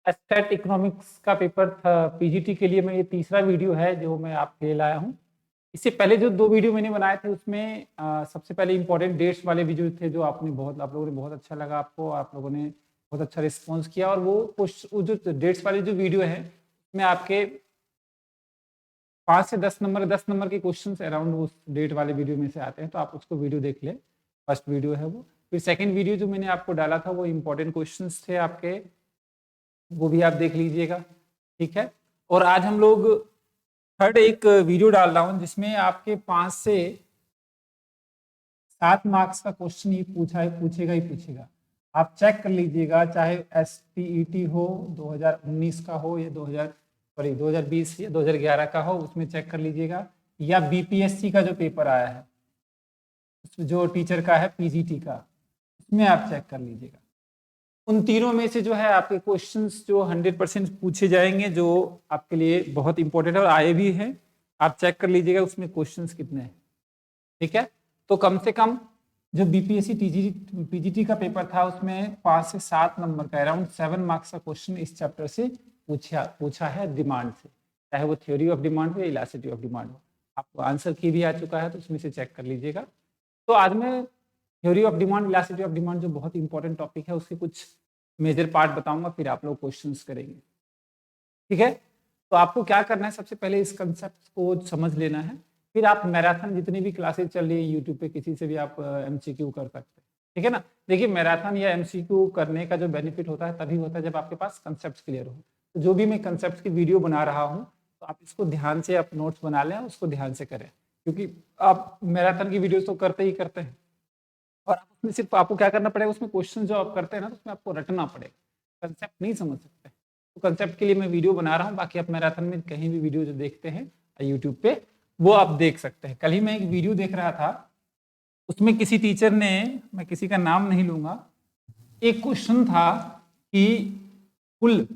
Stat economics का paper था PGT के लिए। मैं ये तीसरा वीडियो है जो मैं आपके लिए लाया हूँ। इससे पहले जो 2 वीडियो मैंने बनाए थे उसमें सबसे पहले इम्पोर्टेंट डेट्स वाले वीडियो थे जो आप लोगों ने बहुत अच्छा लगा, आपको आप लोगों ने बहुत अच्छा रिस्पॉन्स किया। और वो जो डेट्स वाले जो वीडियो है उसमें आपके 5 से 10 नंबर के क्वेश्चन अराउंड उस डेट वाले वीडियो में से आते हैं, तो आप उसको वीडियो देख लें। फर्स्ट वीडियो है वो। फिर सेकेंड वीडियो जो मैंने आपको डाला था वो इम्पोर्टेंट क्वेश्चन थे आपके, वो भी आप देख लीजिएगा। ठीक है। और आज हम लोग थर्ड एक वीडियो डाल रहा हूं जिसमें आपके 5 से 7 मार्क्स का क्वेश्चन ये पूछेगा ही पूछेगा। आप चेक कर लीजिएगा, चाहे STET हो 2019 का हो या 2020 या 2011 का हो, उसमें चेक कर लीजिएगा, या BPSC का जो पेपर आया है उसमें जो टीचर का है PGT का, उसमें आप चेक कर लीजिएगा। उन तीनों में से जो है आपके क्वेश्चंस जो 100% पूछे जाएंगे, जो आपके लिए बहुत इंपॉर्टेंट है और आए भी हैं। आप चेक कर लीजिएगा उसमें क्वेश्चंस कितने हैं। ठीक है। तो कम से कम जो BPSC PGT का पेपर था उसमें 5 से 7 नंबर का अराउंड 7 मार्क्स का क्वेश्चन इस चैप्टर से पूछा है डिमांड से, चाहे वो थ्योरी ऑफ डिमांड हो या इलास्टिसिटी ऑफ डिमांड हो। आपको आंसर की भी आ चुका है तो उसमें से चेक कर लीजिएगा। तो आज मैं theory of demand, elasticity of demand जो बहुत इंपॉर्टेंट टॉपिक है उसके कुछ मेजर पार्ट बताऊंगा, फिर आप लोग क्वेश्चंस करेंगे। ठीक है। तो आपको क्या करना है, सबसे पहले इस कंसेप्ट को समझ लेना है, फिर आप मैराथन जितनी भी क्लासेस चल रही है यूट्यूब पे किसी से भी आप MCQ कर सकते हैं। ठीक है ना। देखिए मैराथन या MCQ करने का जो बेनिफिट होता है तभी होता है जब आपके पास कंसेप्ट क्लियर हो। तो जो भी मैं कंसेप्ट की वीडियो बना रहा हूँ तो आप इसको ध्यान से, आप नोट्स बना लें, उसको ध्यान से करें, क्योंकि आप मैराथन की वीडियो तो करते ही करते हैं और उसमें सिर्फ आपको क्या करना पड़ेगा, उसमें क्वेश्चन जो आप करते हैं ना तो उसमें आपको रटना पड़ेगा, कंसेप्ट नहीं समझ सकते। तो कंसेप्ट के लिए मैं वीडियो बना रहा हूँ, बाकी आप मैराथन में कहीं भी वीडियो जो देखते हैं यूट्यूब पे वो आप देख सकते हैं। कल ही मैं एक वीडियो देख रहा था, उसमें किसी टीचर ने, मैं किसी का नाम नहीं लूंगा, एक क्वेश्चन था कि कुल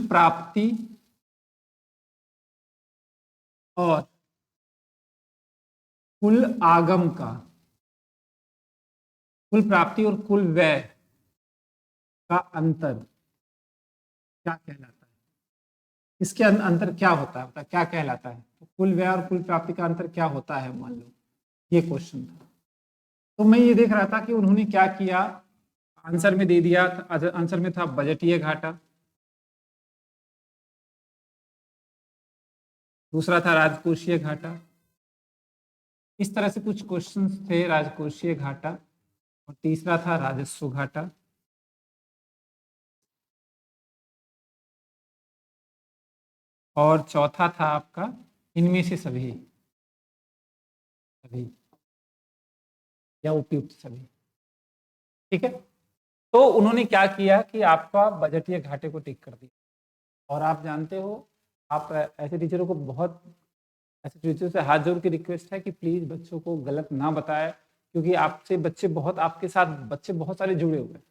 प्राप्ति और कुल आगम का, कुल प्राप्ति और कुल व्यय का अंतर क्या कहलाता है, इसके अंतर क्या होता है, क्या कहलाता है। तो कुल व्यय और कुल प्राप्ति का अंतर क्या होता है, मान लो ये क्वेश्चन था। तो मैं ये देख रहा था कि उन्होंने क्या किया, आंसर में दे दिया, आंसर में था बजटीय घाटा, दूसरा था राजकोषीय घाटा, इस तरह से कुछ क्वेश्चंस थे, राजकोषीय घाटा, और तीसरा था राजस्व घाटा, और चौथा था आपका इनमें से सभी सभी या उपयुक्त सभी। ठीक है। तो उन्होंने क्या किया कि आपका बजटीय घाटे को टिक कर दिया। और आप जानते हो, आप ऐसे टीचरों को बहुत, ऐसे टीचर से हाथ जोड़ के रिक्वेस्ट है कि प्लीज बच्चों को गलत ना बताएं, क्योंकि आपसे बच्चे बहुत, आपके साथ बच्चे बहुत सारे जुड़े हुए हैं।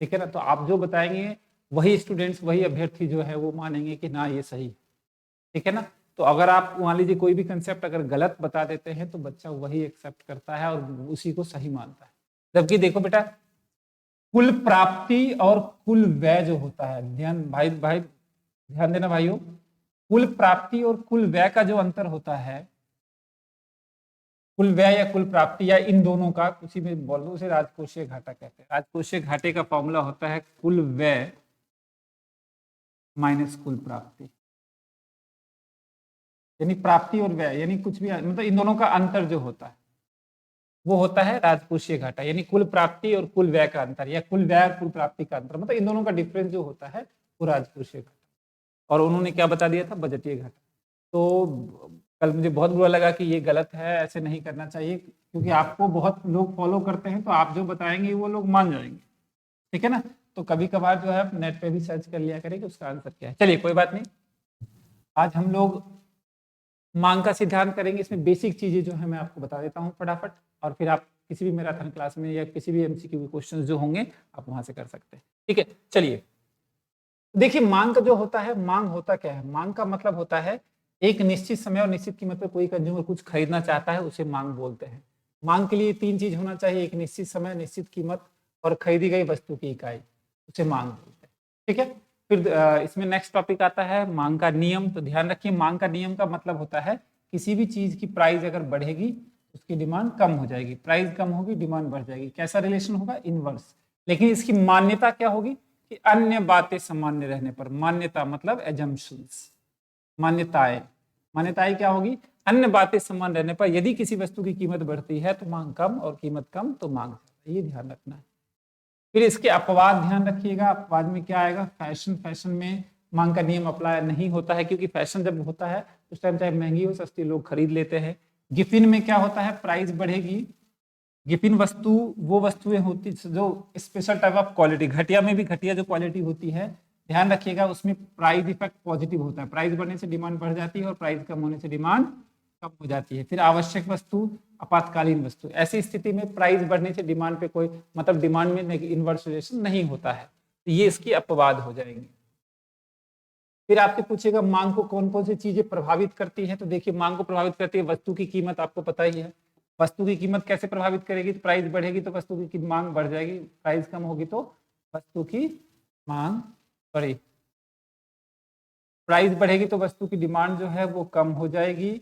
ठीक है ना। तो आप जो बताएंगे वही स्टूडेंट्स, वही अभ्यर्थी जो है वो मानेंगे कि ना ये सही। ठीक है ना। तो अगर आप मान लीजिए कोई भी कंसेप्ट अगर गलत बता देते हैं तो बच्चा वही एक्सेप्ट करता है और उसी को सही मानता है। जबकि देखो बेटा, कुल प्राप्ति और कुल व्यय जो होता है, ध्यान भाई भाई ध्यान देना भाइयों, कुल प्राप्ति और कुल व्यय का जो अंतर होता है, कुल व्यय या कुल प्राप्ति या इन दोनों का, उसी में बोल दो, उसे राजकोषीय घाटा कहते हैं। राजकोषीय घाटे का फॉर्मूला होता है कुल व्यय माइनस कुल प्राप्ति, यानी प्राप्ति और व्यय, यानी कुछ भी मतलब इन दोनों का अंतर जो होता है वो होता है राजकोषीय घाटा, यानी कुल प्राप्ति और कुल व्यय का अंतर, या कुल व्यय और कुल प्राप्ति का अंतर, मतलब इन दोनों का डिफरेंस जो होता है वो राजकोषीय घाटा। और उन्होंने क्या बता दिया था, बजटीय घाटा। तो कल मुझे बहुत बुरा लगा कि ये गलत है, ऐसे नहीं करना चाहिए, क्योंकि आपको बहुत लोग फॉलो करते हैं तो आप जो बताएंगे वो लोग मान जाएंगे। ठीक है ना। तो कभी कभार जो है नेट पे भी सर्च कर लिया करें कि उसका आंसर क्या है। चलिए कोई बात नहीं, आज हम लोग मांग का सिद्धांत करेंगे। इसमें बेसिक चीजें जो है मैं आपको बता देता हूँ फटाफट, और फिर आप किसी भी मैराथन क्लास में या किसी भी MCQ क्वेश्चन जो होंगे आप वहां से कर सकते हैं। ठीक है। चलिए देखिए, मांग का जो होता है, मांग होता क्या है, मांग का मतलब होता है एक निश्चित समय और निश्चित कीमत पर कोई कंज्यूमर कुछ खरीदना चाहता है, उसे मांग बोलते हैं। मांग के लिए 3 चीज होना चाहिए, एक निश्चित समय, निश्चित कीमत और खरीदी गई वस्तु की इकाई, उसे मांग बोलते हैं। ठीक है, फिर इसमें नेक्स्ट टॉपिक आता है मांग का नियम। तो ध्यान रखिए, मांग का नियम का मतलब होता है किसी भी चीज की प्राइस अगर बढ़ेगी उसकी डिमांड कम हो जाएगी, प्राइस कम होगी डिमांड बढ़ जाएगी। कैसा रिलेशन होगा? इनवर्स। लेकिन इसकी मान्यता क्या होगी कि अन्य बातें सामान्य रहने पर। मान्यता मतलब एजम्पशंस, मान्यताएं। मान्यताएं क्या होगी? अन्य बातें समान रहने पर यदि किसी वस्तु की कीमत बढ़ती है तो मांग कम, और कीमत कम तो मांग ज्यादा। ये ध्यान रखना है। फिर इसके अपवाद ध्यान रखिएगा। अपवाद में क्या आएगा? फैशन। फैशन में मांग का नियम अप्लाई नहीं होता है, क्योंकि फैशन जब होता है उस टाइम चाहे महंगी हो सस्ती लोग खरीद लेते हैं। गिफिन में क्या होता है? प्राइस बढ़ेगी। गिफिन वस्तु वो वस्तुएं होती जो स्पेशल टाइप ऑफ क्वालिटी, घटिया में भी घटिया जो क्वालिटी होती है, ध्यान रखिएगा उसमें प्राइस इफेक्ट पॉजिटिव होता है। प्राइस बढ़ने से डिमांड बढ़ जाती है और प्राइस कम होने से डिमांड कम हो जाती है। फिर आवश्यक वस्तु, आपातकालीन वस्तु, ऐसी स्थिति में प्राइस बढ़ने से डिमांड पे कोई मतलब डिमांड में इनवर्स रिलेशन नहीं होता है। तो ये इसकी अपवाद हो जाएंगे। फिर आपसे पूछेगा मांग को कौन कौन सी चीजें प्रभावित करती है। तो देखिए, मांग को प्रभावित करती है वस्तु की कीमत, आपको पता ही है। वस्तु की कीमत कैसे प्रभावित करेगी? तो प्राइस बढ़ेगी तो वस्तु की मांग बढ़ जाएगी, प्राइस कम होगी तो वस्तु की मांग बढ़ेगी। प्राइस बढ़ेगी तो वस्तु की डिमांड जो है वो कम हो जाएगी,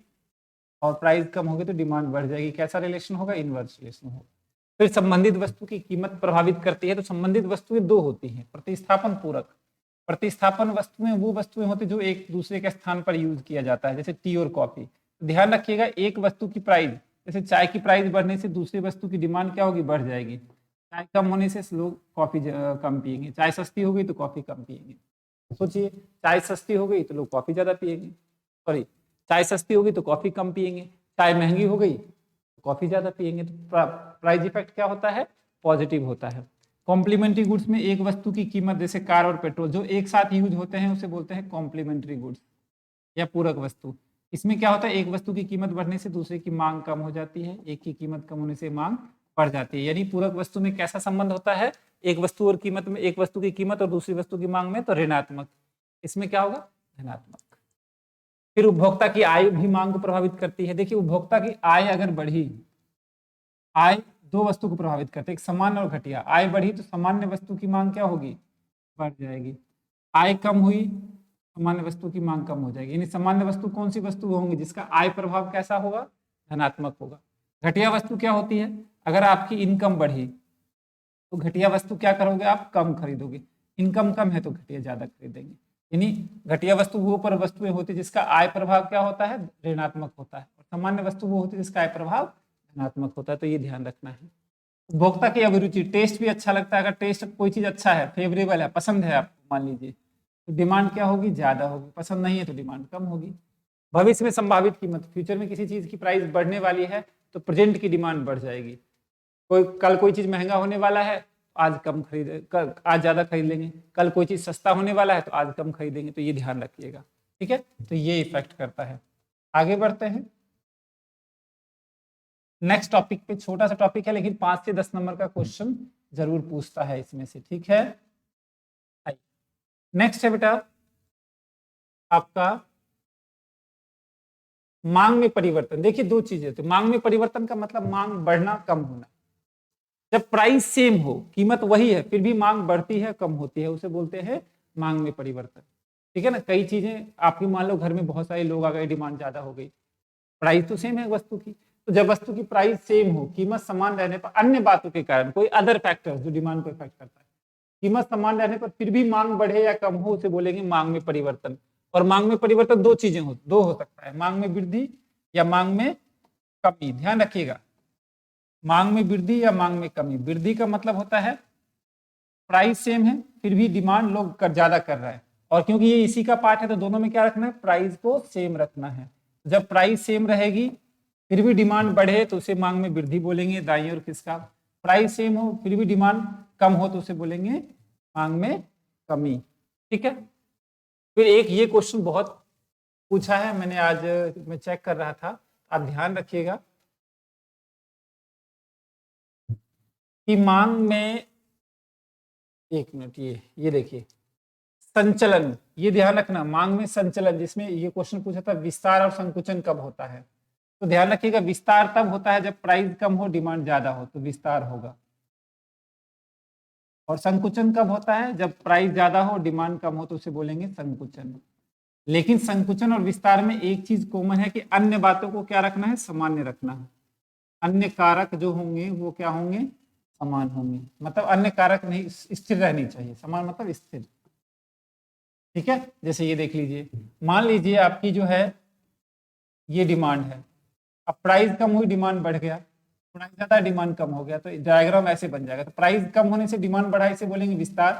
और प्राइस कम होगी तो डिमांड बढ़ जाएगी। कैसा रिलेशन होगा? इनवर्स रिलेशन होगा। फिर संबंधित वस्तु की कीमत प्रभावित करती है। तो संबंधित वस्तुएं दो होती हैं, प्रतिस्थापन, पूरक। प्रतिस्थापन वस्तुएं वो वस्तुएं होती जो एक दूसरे के स्थान पर यूज किया जाता है, जैसे टी और कॉफी। ध्यान रखिएगा, एक वस्तु की प्राइस, जैसे चाय की प्राइस बढ़ने से दूसरी वस्तु की डिमांड क्या होगी? बढ़ जाएगी। चाय कम होने से लोग कॉफी कम पिएंगे। चाय सस्ती हो गई तो कॉफी कम पिएंगे। सोचिए, चाय सस्ती हो गई तो लोग कॉफी ज्यादा पिएंगे, सॉरी, चाय सस्ती होगी तो कॉफी कम पिएंगे। चाय महंगी हो गई तो कॉफी ज्यादा पिएंगे। तो प्राइस इफेक्ट क्या होता है? पॉजिटिव होता है। कॉम्प्लीमेंट्री गुड्स में एक वस्तु की कीमत, जैसे कार और पेट्रोल जो एक साथ यूज होते हैं उसे बोलते हैं कॉम्प्लीमेंट्री गुड्स या पूरक वस्तु। इसमें क्या होता है? एक वस्तु की कीमत बढ़ने से दूसरे की मांग कम हो जाती है, एक की कीमत कम होने से मांग बढ़ जाती है। यानी पूरक वस्तु में कैसा संबंध होता है? एक वस्तु और कीमत में, एक वस्तु की कीमत और दूसरी वस्तु की मांग में तो ऋणात्मक। इसमें क्या होगा? धनात्मक। फिर उपभोक्ता की आय भी मांग को प्रभावित करती है। देखिए, उपभोक्ता की आय अगर बढ़ी, आय दो वस्तु को प्रभावित करते हैं, एक सामान्य और घटिया। आय बढ़ी तो सामान्य वस्तु की मांग क्या होगी? बढ़ जाएगी। आय कम हुई, सामान्य वस्तु की मांग कम हो जाएगी। यानी सामान्य वस्तु कौन सी वस्तु होंगी जिसका आय प्रभाव कैसा होगा? धनात्मक होगा। घटिया वस्तु क्या होती है? अगर आपकी इनकम बढ़ी तो घटिया वस्तु क्या करोगे? आप कम खरीदोगे। इनकम कम है तो घटिया ज्यादा खरीदेंगे। यानी घटिया वस्तु वो पर वस्तुएं होती जिसका आय प्रभाव क्या होता है? ऋणात्मक होता है, और सामान्य वस्तु वो होती है जिसका आय प्रभाव धनात्मक होता है। तो ये ध्यान रखना है। उपभोक्ता की अभिरुचि, टेस्ट भी अच्छा लगता है। अगर टेस्ट कोई चीज अच्छा है, फेवरेबल है, पसंद है आपको, मान लीजिए, तो डिमांड क्या होगी? ज्यादा होगी। पसंद नहीं है तो डिमांड कम होगी। भविष्य में संभावित कीमत, फ्यूचर में किसी चीज की प्राइस बढ़ने वाली है तो प्रेजेंट की डिमांड बढ़ जाएगी। कल कोई चीज महंगा होने वाला है, आज कम खरीद, आज ज्यादा खरीद लेंगे। कल कोई चीज सस्ता होने वाला है तो आज कम खरीदेंगे। तो ये ध्यान रखिएगा। ठीक है, तो ये इफेक्ट करता है। आगे बढ़ते हैं नेक्स्ट टॉपिक पे। छोटा सा टॉपिक है लेकिन 5 से 10 नंबर का क्वेश्चन जरूर पूछता है इसमें से। ठीक है, नेक्स्ट है बेटा आपका मांग में परिवर्तन। देखिए, दो चीजें। तो मांग में परिवर्तन का मतलब मांग बढ़ना, कम होना। जब प्राइस सेम हो, कीमत वही है, फिर भी मांग बढ़ती है, कम होती है, उसे बोलते हैं मांग में परिवर्तन। ठीक है ना। कई चीजें आपकी, मान लो घर में बहुत सारे लोग आ गए, डिमांड ज्यादा हो गई, प्राइस तो सेम है वस्तु की। तो जब वस्तु की प्राइस सेम हो, कीमत समान रहने पर अन्य बातों के कारण, कोई अदर फैक्टर जो डिमांड को इफेक्ट करता है, कीमत समान रहने पर फिर भी मांग बढ़े या कम हो, उसे बोलेंगे मांग में परिवर्तन। और मांग में परिवर्तन दो चीजें दो हो सकता है, मांग में वृद्धि या मांग में कमी। ध्यान रखिएगा, मांग में वृद्धि या मांग में कमी। वृद्धि का मतलब होता है प्राइस सेम है फिर भी डिमांड लोग ज्यादा कर रहा है, और क्योंकि ये इसी का पार्ट है तो दोनों में क्या रखना है? प्राइस को सेम रखना है। जब प्राइस सेम रहेगी फिर भी डिमांड बढ़े तो उसे मांग में वृद्धि बोलेंगे, दाईं और किसका। प्राइस सेम हो फिर भी डिमांड कम हो तो उसे बोलेंगे मांग में कमी। ठीक है। फिर एक ये क्वेश्चन बहुत पूछा है, मैंने आज मैं चेक कर रहा था, आप ध्यान रखिएगा कि मांग में, एक मिनट, ये देखिए संचलन, ये ध्यान रखना, मांग में संचलन, जिसमें ये क्वेश्चन पूछा था विस्तार और संकुचन कब होता है। तो ध्यान रखिएगा, विस्तार तब होता है जब प्राइस कम हो, डिमांड ज्यादा हो, तो विस्तार होगा। और संकुचन कब होता है? जब प्राइस ज्यादा हो, डिमांड कम हो, तो उसे बोलेंगे संकुचन। लेकिन संकुचन और विस्तार में एक चीज कॉमन है कि अन्य बातों को क्या रखना है? सामान्य रखना है। अन्य कारक जो होंगे वो क्या होंगे? समान होंगे। मतलब अन्य कारक नहीं, स्थिर रहनी चाहिए। समान मतलब स्थिर। ठीक है, जैसे ये देख लीजिए, मान लीजिए आपकी जो है ये डिमांड है, अब प्राइस कम हुई, डिमांड बढ़ गया, प्राइस ज्यादा, डिमांड कम हो गया, तो डायग्राम ऐसे बन जाएगा। तो प्राइस कम होने से डिमांड बढ़ा, इसे बोलेंगे विस्तार।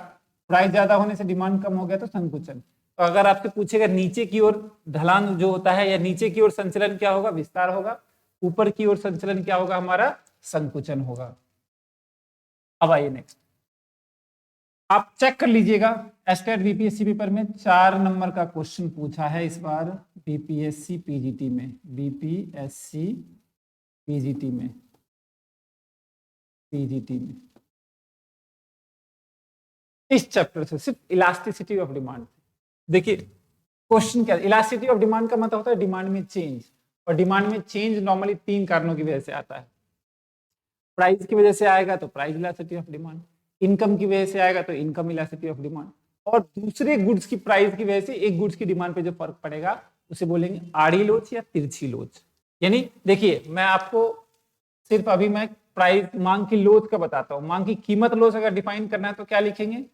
प्राइस ज्यादा होने से डिमांड कम हो गया तो संकुचन। तो अगर आपसे पूछेगा नीचे की ओर ढलान जो होता है या नीचे की ओर संचलन क्या होगा? विस्तार होगा। ऊपर की ओर संचलन क्या होगा? हमारा संकुचन होगा। अब आइए नेक्स्ट, आप चेक कर लीजिएगा, एस्टेट बीपीएससी पेपर में 4 नंबर का क्वेश्चन पूछा है इस बार बीपीएससी पीजीटी में। बीपीएससी पीजीटी में, पीजीटी में इस चैप्टर से सिर्फ इलास्टिसिटी ऑफ डिमांड। देखिए क्वेश्चन क्या, इलास्टिसिटी ऑफ डिमांड का मतलब होता है डिमांड में चेंज। और डिमांड में चेंज नॉर्मली 3 कारणों की वजह से आता है। प्राइस की वजह से आएगा तो price elasticity of demand, income की वजह से आएगा तो इनकम इलास्टिसिटी ऑफ डिमांड, और दूसरे गुड्स की प्राइस की वजह से एक गुड्स की डिमांड पे जो फर्क पड़ेगा उसे बोलेंगे आड़ी लोच या तिरछी लोच। यानी देखिए मैं आपको सिर्फ अभी मैं प्राइस मांग की लोच का बताता हूं। मांग की कीमत लोच अगर डिफाइन करना है तो क्या लिखेंगे?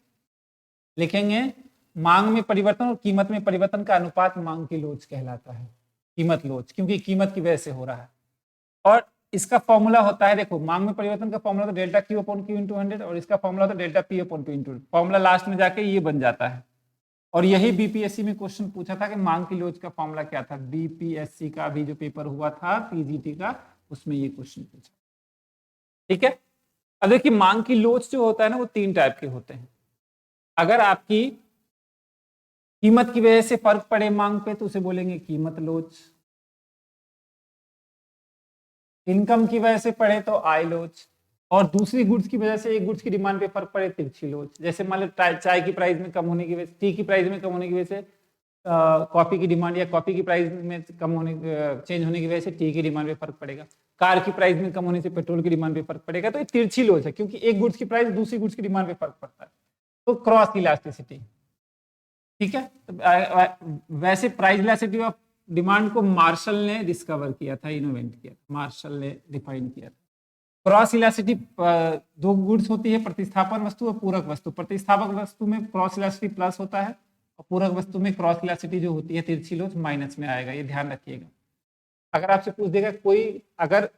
लिखेंगे मांग में परिवर्तन और कीमत में परिवर्तन का अनुपात मांग की लोच कहलाता है, कीमत लोच, क्योंकि कीमत की वजह से हो रहा है। और इसका फॉर्मूला होता है, देखो मांग में परिवर्तन का फॉर्मूला तो delta Q upon Q into 100, और इसका फॉर्मूला तो delta P upon P into, formula last में जाके ये बन जाता है। और यही बीपीएससी में क्वेश्चन पूछा था कि मांग की लोच का फॉर्मूला क्या था। बीपीएससी का भी जो पेपर हुआ था पीजीटी का, उसमें ये क्वेश्चन पूछा। ठीक है, अब देखिए मांग की लोच जो होता है ना वो 3 टाइप के होते हैं। अगर आपकी कीमत की वजह से फर्क पड़े मांग पे तो उसे बोलेंगे कीमत लोच। इनकम की वजह से पड़े तो आय लोच, और दूसरी गुड्स की वजह से एक गुड्स की डिमांड पे फर्क पड़े तिरछी लोच। जैसे मान लो चाय की प्राइस में कम होने की वजह से, टी की प्राइस में कम होने की वजह से कॉफी की डिमांड, या कॉफी की प्राइस में कम होने चेंज होने की वजह से टी की डिमांड पे फर्क पड़ेगा। कार की प्राइस में कम होने से पेट्रोल की डिमांड पे फर्क पड़ेगा। तो ये तिरछी लोच है, क्योंकि एक गुड्स की प्राइस दूसरी गुड्स की डिमांड पे फर्क पड़ता है। तो क्रॉस इलास्टिसिटी। ठीक है, तो वैसे प्राइस इलास्टिसिटी ऑफ डिमांड को मार्शल ने डिस्कवर किया था, इनोवेंट किया, मार्शल ने डिफाइन किया था। क्रॉस इलास्टिसिटी 2 गुड्स होती है, प्रतिस्थापन वस्तु और पूरक वस्तु। प्रतिस्थापक वस्तु में क्रॉस इलास्टिसिटी प्लस होता है, और पूरक वस्तु में क्रॉस इलास्टिसिटी जो होती है तिरछी लोच माइनस में आएगा। ये ध्यान रखिएगा। अगर आपसे पूछ देगा कोई, अगर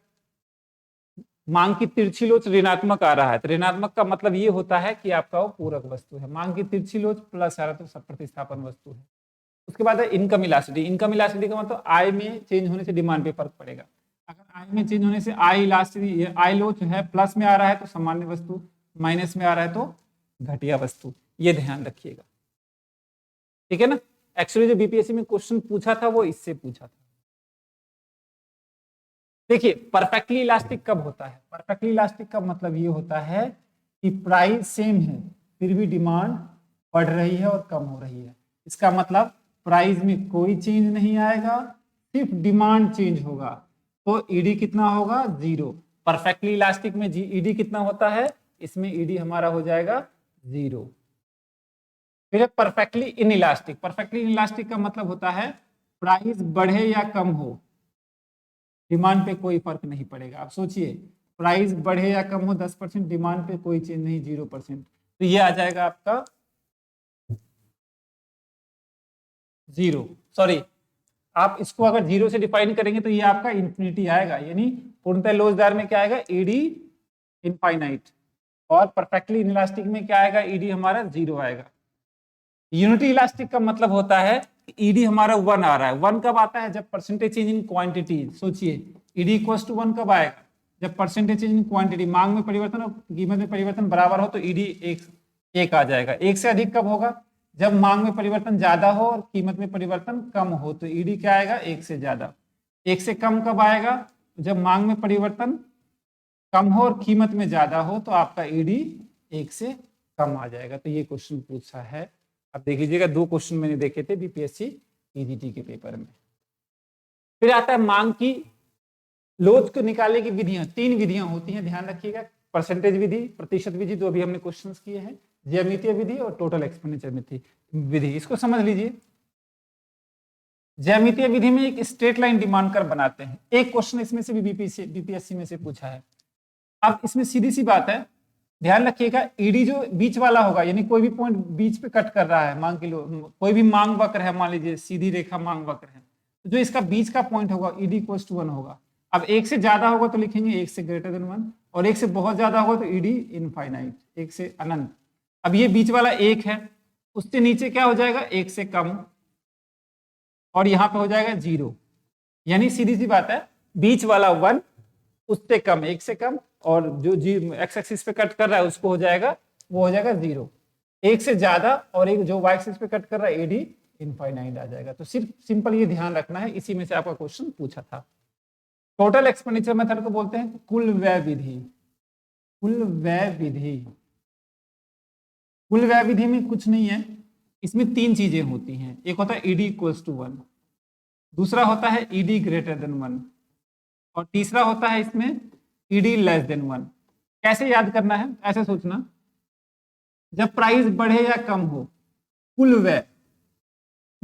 मांग की तिरछी लोच ऋणात्मक आ रहा है तो ऋणात्मक का मतलब ये होता है कि आपका वो पूरक वस्तु है। मांग की तिरछी लोच प्लस आ रहा है तो सब प्रतिस्थापन वस्तु है। उसके बाद है इनकम इलास्टिसिटी। इनकम इलास्टिसिटी का मतलब आय में चेंज होने से डिमांड पे फर्क पड़ेगा। अगर आय में चेंज होने से आय इलास्टिसिटी, आय लोच है प्लस में आ रहा है तो सामान्य वस्तु, माइनस में आ रहा है तो घटिया वस्तु। ये ध्यान रखिएगा। ठीक है ना। एक्चुअली जो बीपीएससी में क्वेश्चन पूछा था वो इससे पूछा था। देखिए परफेक्टली इलास्टिक कब होता है? परफेक्टली इलास्टिक का मतलब ये होता है कि प्राइस सेम है फिर भी डिमांड बढ़ रही है और कम हो रही है। इसका मतलब प्राइस में कोई चेंज नहीं आएगा, सिर्फ डिमांड चेंज होगा। तो ईडी कितना होगा? 0। परफेक्टली इलास्टिक में ईडी कितना होता है? इसमें ईडी हमारा हो जाएगा 0। फिर परफेक्टली इनइलास्टिक। परफेक्टली इनइलास्टिक का मतलब होता है प्राइस बढ़े या कम हो, डिमांड पे कोई फर्क नहीं पड़ेगा। आप सोचिए प्राइस बढ़े या कम हो 10%, डिमांड पे कोई चेंज नहीं, 0%। तो ये आ जाएगा आपका 0। सॉरी, आप इसको अगर 0 से डिफाइन करेंगे तो ये आपका इंफिनिटी आएगा। यानी पूर्णतः लोचदार में क्या आएगा? ED infinite. और परफेक्टली इनइलास्टिक में क्या आएगा? ईडी हमारा 0 आएगा। यूनिटी इलास्टिक का मतलब होता है ईडी हमारा 1 आ रहा है। 1 कब आता है? जब परसेंटेज चेंज इन क्वांटिटी। सोचिए ईडी इक्वल्स टू 1 कब आएगा? जब परसेंटेज चेंज इन क्वांटिटी, मांग में परिवर्तन और कीमत में परिवर्तन बराबर हो तो ईडी 1 आ जाएगा। 1 से अधिक कब होगा? जब मांग में परिवर्तन ज्यादा हो और कीमत में परिवर्तन कम हो तो ईडी क्या आएगा? 1 से ज्यादा। 1 से कम कब आएगा? जब मांग में परिवर्तन कम हो और कीमत में ज्यादा हो तो आपका ईडी 1 से कम आ जाएगा। तो ये क्वेश्चन पूछा है। अब देख लीजिएगा 2 क्वेश्चन मैंने देखे थे बीपीएससी पीजीटी के पेपर में। फिर आता है मांग की लोच को निकालने की विधियां। 3 विधियां होती हैं, ध्यान रखिएगा। परसेंटेज विधि, प्रतिशत विधि, जो अभी हमने क्वेश्चंस किए हैं, ज्यामितीय विधि और टोटल एक्सपेंडिचर विधि। इसको समझ लीजिए। ज्यामितीय विधि में एक स्ट्रेट लाइन डिमांड कर बनाते हैं। एक क्वेश्चन इसमें से भी बीपीएससी में से पूछा है। अब इसमें सीधी सी बात है, ध्यान रखिएगा, ईडी जो बीच वाला होगा, यानी कोई भी पॉइंट बीच पे कट कर रहा है, मान के लो कोई भी मांग वक्र है, मान लीजिए सीधी रेखा मांग वक्र है, तो जो इसका बीच का पॉइंट होगा ईडी इक्वल्स टू 1 होगा। अब एक से ज्यादा होगा तो लिखेंगे 1 से ग्रेटर देन 1, और एक से बहुत ज्यादा होगा तो ईडी इनफाइनाइट, 1 से अनंत। अब ये बीच वाला 1 है, उससे नीचे क्या हो जाएगा, 1 से कम, और यहाँ पे हो जाएगा 0। यानी सीधी सी बात है, बीच वाला 1, उससे कम, 1 से कम, और जो एक्स एक्सिस पे कट कर रहा है उसको हो जाएगा, वो हो जाएगा 0। 1 से ज्यादा और एक जो वाई एक्सिस पे कट कर रहा है एडी इनफाइनाइट आ जाएगा। तो सिर्फ सिंपल ये ध्यान रखना है, इसी में से आपका क्वेश्चन पूछा था। टोटल एक्सपेंडिचर मेथड को बोलते हैं कुल व्यय विधि। कुल व्यय विधि, कुल व्यय विधि में कुछ नहीं है, इसमें 3 चीजें होती हैं। एक होता है ईडी इक्वल्स टू 1, दूसरा होता है ईडी ग्रेटर देन 1, और तीसरा होता है इसमें ईडी लेस देन 1। कैसे याद करना है, ऐसे सोचना, जब प्राइस बढ़े या कम हो, कुल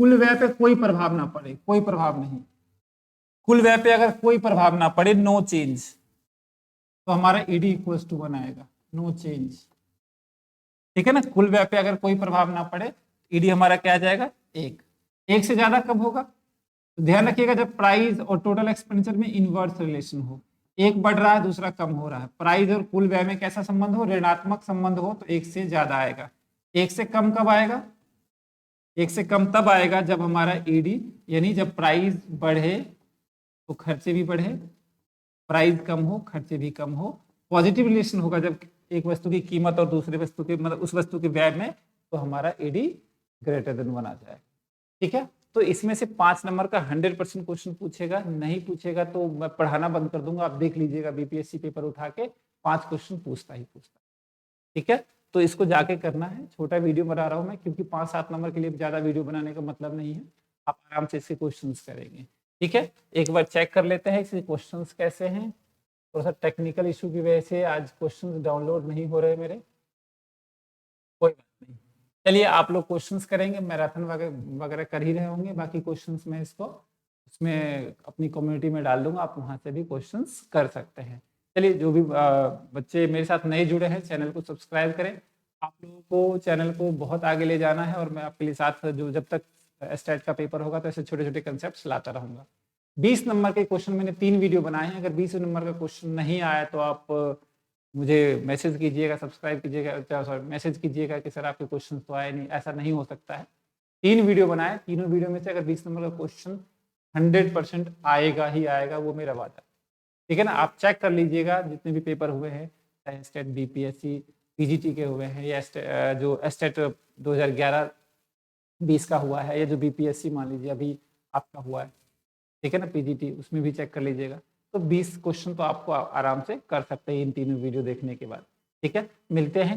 व्यय पे कोई प्रभाव ना पड़े, कोई प्रभाव नहीं, कुल व्यय पे अगर कोई प्रभाव ना पड़े, नो चेंज, तो हमारा ईडी इक्वल्स टू 1 आएगा, नो चेंज। ठीक है ना, कुल व्यय पे अगर कोई प्रभाव ना पड़े, ईडी हमारा क्या आ जाएगा, 1। 1 से ज्यादा कब होगा, तो ध्यान रखिएगा, जब प्राइस और टोटल एक्सपेंडिचर में इनवर्स रिलेशन हो, एक बढ़ रहा है दूसरा कम हो रहा है, प्राइस और कुल व्यय में कैसा संबंध हो, ऋणात्मक संबंध हो, तो 1 से ज्यादा आएगा। 1 से कम कब आएगा, 1 से कम तब आएगा जब हमारा ईडी, यानी जब प्राइस बढ़े तो खर्चे भी बढ़े, प्राइस कम हो खर्चे भी कम हो। पॉजिटिव रिलेशन होगा जब एक वस्तु की कीमत और दूसरे वस्तु के, मतलब उस वस्तु के व्यय में, तो हमारा ईडी ग्रेटर देन 1 आ जाएगा। ठीक है, तो इसमें से 5 नंबर का 100% क्वेश्चन पूछेगा, नहीं पूछेगा तो मैं पढ़ाना बंद कर दूंगा। आप देख लीजिएगा बीपीएससी पेपर उठा के 5 क्वेश्चन पूछता ही पूछता। ठीक है, तो इसको जाके करना है। छोटा वीडियो बना रहा हूं मैं, क्योंकि 5-7 नंबर के लिए ज्यादा वीडियो बनाने का मतलब नहीं है, आप आराम से इसके क्वेश्चन करेंगे। ठीक है, एक बार चेक कर लेते हैं इसके क्वेश्चन कैसे हैं। थोड़ा सा टेक्निकल इशू की वजह से आज क्वेश्चन डाउनलोड नहीं हो रहे मेरे, कोई बात नहीं। चलिए, आप लोग क्वेश्चंस करेंगे, मैराथन वगैरह कर ही रहे होंगे, बाकी क्वेश्चंस में इसको उसमें अपनी कम्युनिटी में डाल दूंगा, आप वहां से भी क्वेश्चंस कर सकते हैं। चलिए, जो भी बच्चे मेरे साथ नए जुड़े हैं, चैनल को सब्सक्राइब करें। आप लोगों को चैनल को बहुत आगे ले जाना है, और मैं आपके लिए साथ जो जब तक स्टेट का पेपर होगा तो ऐसे छोटे छोटे कंसेप्ट लाता रहूंगा। 20 नंबर के क्वेश्चन मैंने 3 वीडियो बनाए हैं। अगर 20 नंबर का क्वेश्चन नहीं आया तो आप मुझे मैसेज कीजिएगा, सब्सक्राइब कीजिएगा, सॉरी मैसेज कीजिएगा कि सर आपके क्वेश्चन तो आए नहीं। ऐसा नहीं हो सकता है, 3 वीडियो बनाए, तीनों वीडियो में से अगर 20 नंबर का क्वेश्चन 100% आएगा ही आएगा, वो मेरा वादा। ठीक है ना, आप चेक कर लीजिएगा जितने भी पेपर हुए हैं, चाहे स्टेट, बीपीएससी, पीजीटी के हुए हैं, या जो स्टेट 2011-20 का हुआ है, या जो बीपीएससी मान लीजिए अभी आपका हुआ है, ठीक है ना, पीजीटी, उसमें भी चेक कर लीजिएगा। तो 20 क्वेश्चन तो आपको आराम से कर सकते हैं इन तीनों वीडियो देखने के बाद। ठीक है, मिलते हैं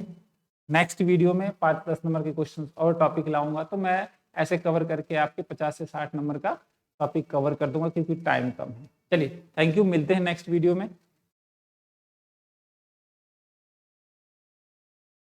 नेक्स्ट वीडियो में। 5-10 नंबर के क्वेश्चन और टॉपिक लाऊंगा, तो मैं ऐसे कवर करके आपके 50 से 60 नंबर का टॉपिक कवर कर दूंगा, क्योंकि टाइम कम है। चलिए, थैंक यू, मिलते हैं नेक्स्ट वीडियो में।